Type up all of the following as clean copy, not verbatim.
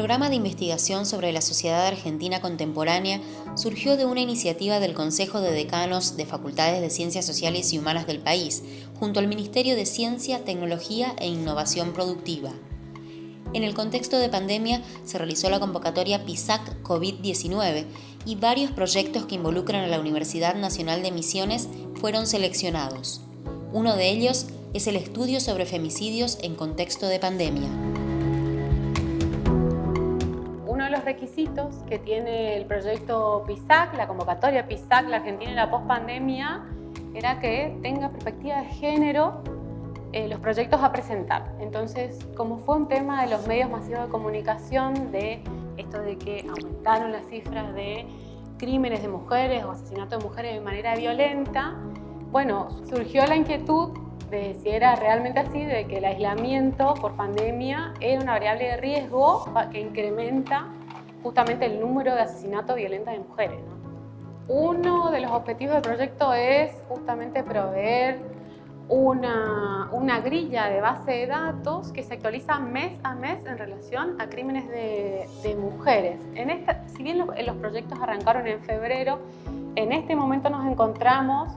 programa de investigación sobre la sociedad argentina contemporánea surgió de una iniciativa del Consejo de Decanos de Facultades de Ciencias Sociales y Humanas del país, junto al Ministerio de Ciencia, Tecnología e Innovación Productiva. En el contexto de pandemia se realizó la convocatoria PISAC COVID-19 y varios proyectos que involucran a la Universidad Nacional de Misiones fueron seleccionados. Uno de ellos es el estudio sobre femicidios en contexto de pandemia. Uno de los requisitos que tiene el proyecto PISAC, la convocatoria PISAC, la Argentina en la pospandemia, era que tenga perspectiva de género los proyectos a presentar. Entonces, como fue un tema de los medios masivos de comunicación, de esto de que aumentaron las cifras de crímenes de mujeres o asesinatos de mujeres de manera violenta, bueno, surgió la inquietud de si era realmente así, de que el aislamiento por pandemia era una variable de riesgo que incrementa justamente el número de asesinatos violentos de mujeres, ¿no? Uno de los objetivos del proyecto es justamente proveer una grilla de base de datos que se actualiza mes a mes en relación a crímenes de mujeres. Si bien los proyectos arrancaron en febrero, en este momento nos encontramos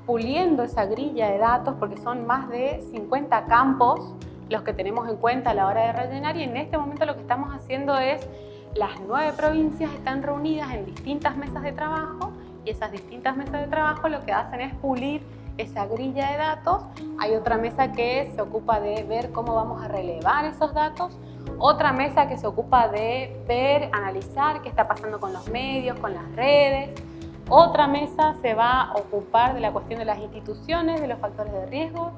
puliendo esa grilla de datos porque son más de 50 campos los que tenemos en cuenta a la hora de rellenar, y en este momento lo que estamos haciendo es las 9 provincias están reunidas en distintas mesas de trabajo, y esas distintas mesas de trabajo lo que hacen es pulir esa grilla de datos. Hay otra mesa que se ocupa de ver cómo vamos a relevar esos datos, otra mesa que se ocupa de ver, analizar qué está pasando con los medios, con las redes. Otra mesa se va a ocupar de la cuestión de las instituciones, de los factores de riesgo.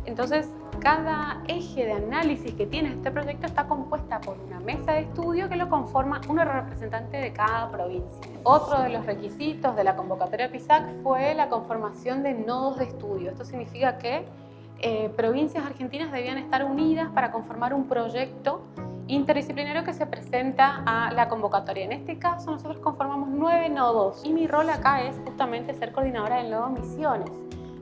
Entonces, cada eje de análisis que tiene este proyecto está compuesta por una mesa de estudio que lo conforma un representante de cada provincia. Otro de los requisitos de la convocatoria PISAC fue la conformación de nodos de estudio. Esto significa que provincias argentinas debían estar unidas para conformar un proyecto interdisciplinario que se presenta a la convocatoria. En este caso nosotros conformamos 9 nodos y mi rol acá es justamente ser coordinadora del nodo Misiones.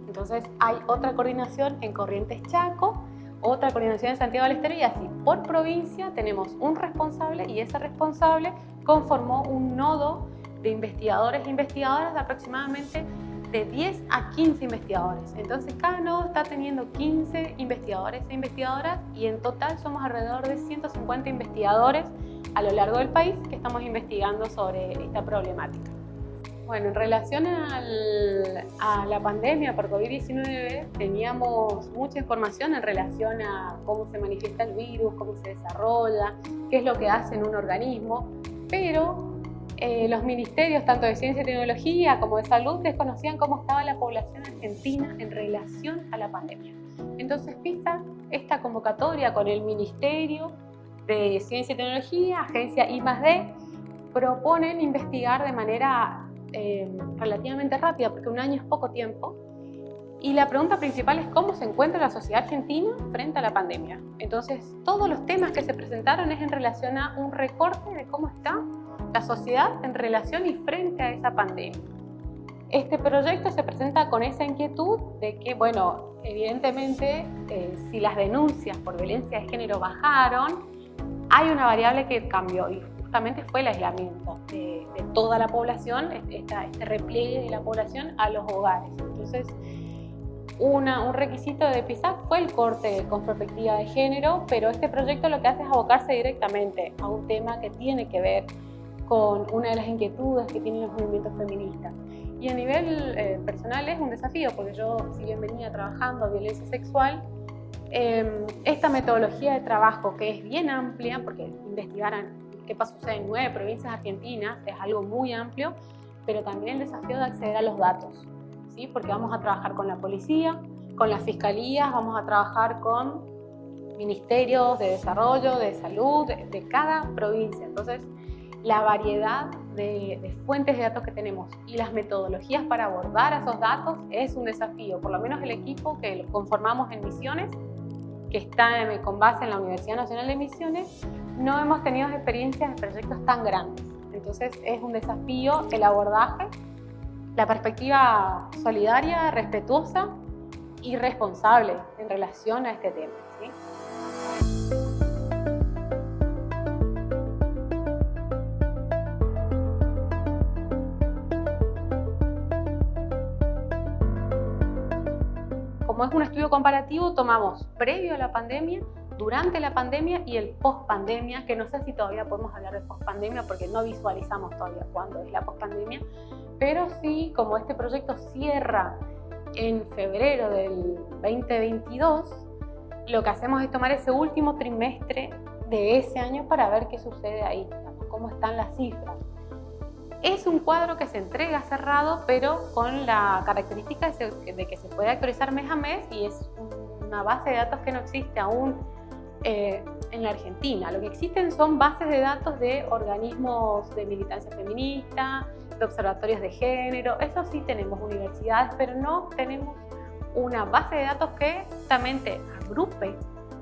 Entonces hay otra coordinación en Corrientes Chaco, otra coordinación en Santiago del Estero, y así por provincia tenemos un responsable, y ese responsable conformó un nodo de investigadores e investigadoras de aproximadamente de 10 a 15 investigadores. Entonces cada nodo está teniendo 15 investigadores e investigadoras, y en total somos alrededor de 150 investigadores a lo largo del país que estamos investigando sobre esta problemática. Bueno, en relación a la pandemia por COVID-19 teníamos mucha información en relación a cómo se manifiesta el virus, cómo se desarrolla, qué es lo que hace en un organismo, pero los ministerios tanto de Ciencia y Tecnología como de Salud desconocían cómo estaba la población argentina en relación a la pandemia. Entonces PISAC, esta convocatoria con el Ministerio de Ciencia y Tecnología, Agencia I+D, proponen investigar de manera relativamente rápida, porque un año es poco tiempo, y la pregunta principal es cómo se encuentra la sociedad argentina frente a la pandemia. Entonces todos los temas que se presentaron es en relación a un recorte de cómo está la sociedad en relación y frente a esa pandemia. Este proyecto se presenta con esa inquietud de que, bueno, evidentemente si las denuncias por violencia de género bajaron, hay una variable que cambió, y justamente fue el aislamiento de toda la población, este repliegue de la población a los hogares. Entonces, un requisito de PISAC fue el corte con perspectiva de género, pero este proyecto lo que hace es abocarse directamente a un tema que tiene que ver con una de las inquietudes que tienen los movimientos feministas. Y a nivel personal es un desafío, porque yo, si bien venía trabajando violencia sexual, esta metodología de trabajo, que es bien amplia, porque investigar qué sucede en 9 provincias argentinas es algo muy amplio, pero también el desafío de acceder a los datos, ¿sí? Porque vamos a trabajar con la policía, con las fiscalías, vamos a trabajar con ministerios de desarrollo, de salud, de cada provincia. Entonces, la variedad de fuentes de datos que tenemos y las metodologías para abordar esos datos es un desafío. Por lo menos el equipo que lo conformamos en Misiones, que está con base en la Universidad Nacional de Misiones, no hemos tenido experiencias de proyectos tan grandes. Entonces es un desafío el abordaje, la perspectiva solidaria, respetuosa y responsable en relación a este tema, ¿sí? como es un estudio comparativo, tomamos previo a la pandemia, durante la pandemia y el post-pandemia, que no sé si todavía podemos hablar de post-pandemia porque no visualizamos todavía cuándo es la post-pandemia, pero sí, como este proyecto cierra en febrero del 2022, lo que hacemos es tomar ese último trimestre de ese año para ver qué sucede ahí, digamos, cómo están las cifras. Es un cuadro que se entrega cerrado, pero con la característica de que se puede actualizar mes a mes y es una base de datos que no existe aún en la Argentina. Lo que existen son bases de datos de organismos de militancia feminista, de observatorios de género. Eso sí tenemos universidades, pero no tenemos una base de datos que justamente agrupe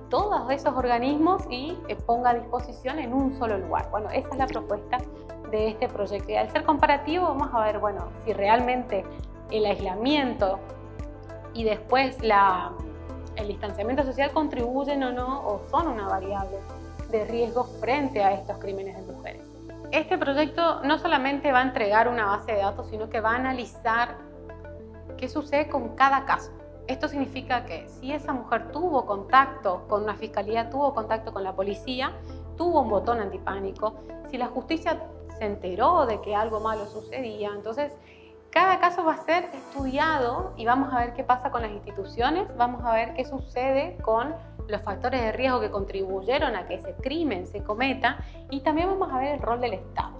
todos esos organismos y ponga a disposición en un solo lugar. Bueno, esa es la propuesta de este proyecto. Y al ser comparativo vamos a ver, bueno, si realmente el aislamiento y después el distanciamiento social contribuyen o no, o son una variable de riesgo frente a estos crímenes de mujeres. Este proyecto no solamente va a entregar una base de datos, sino que va a analizar qué sucede con cada caso. Esto significa que si esa mujer tuvo contacto con una fiscalía, tuvo contacto con la policía, tuvo un botón antipánico, si la justicia se enteró de que algo malo sucedía, entonces cada caso va a ser estudiado y vamos a ver qué pasa con las instituciones, vamos a ver qué sucede con los factores de riesgo que contribuyeron a que ese crimen se cometa y también vamos a ver el rol del Estado.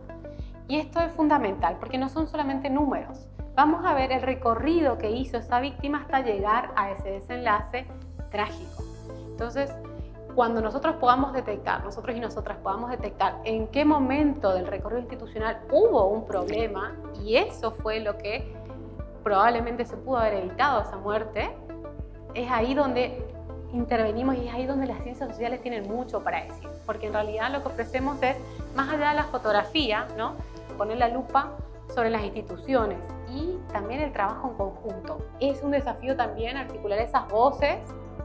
Y esto es fundamental porque no son solamente números. Vamos a ver el recorrido que hizo esa víctima hasta llegar a ese desenlace trágico. Entonces, cuando nosotros podamos detectar, nosotros y nosotras podamos detectar en qué momento del recorrido institucional hubo un problema y eso fue lo que probablemente se pudo haber evitado esa muerte, es ahí donde intervenimos y es ahí donde las ciencias sociales tienen mucho para decir. Porque en realidad lo que ofrecemos es, más allá de la fotografía, ¿no?, poner la lupa sobre las instituciones y también el trabajo en conjunto. Es un desafío también articular esas voces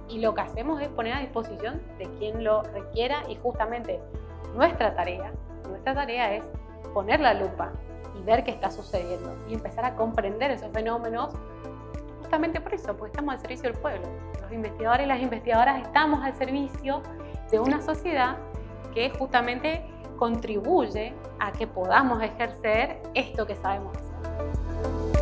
y lo que hacemos es poner a disposición de quien lo requiera y justamente nuestra tarea es poner la lupa y ver qué está sucediendo y empezar a comprender esos fenómenos justamente por eso, porque estamos al servicio del pueblo. Los investigadores y las investigadoras estamos al servicio de una sociedad que justamente contribuye a que podamos ejercer esto que sabemos hacer.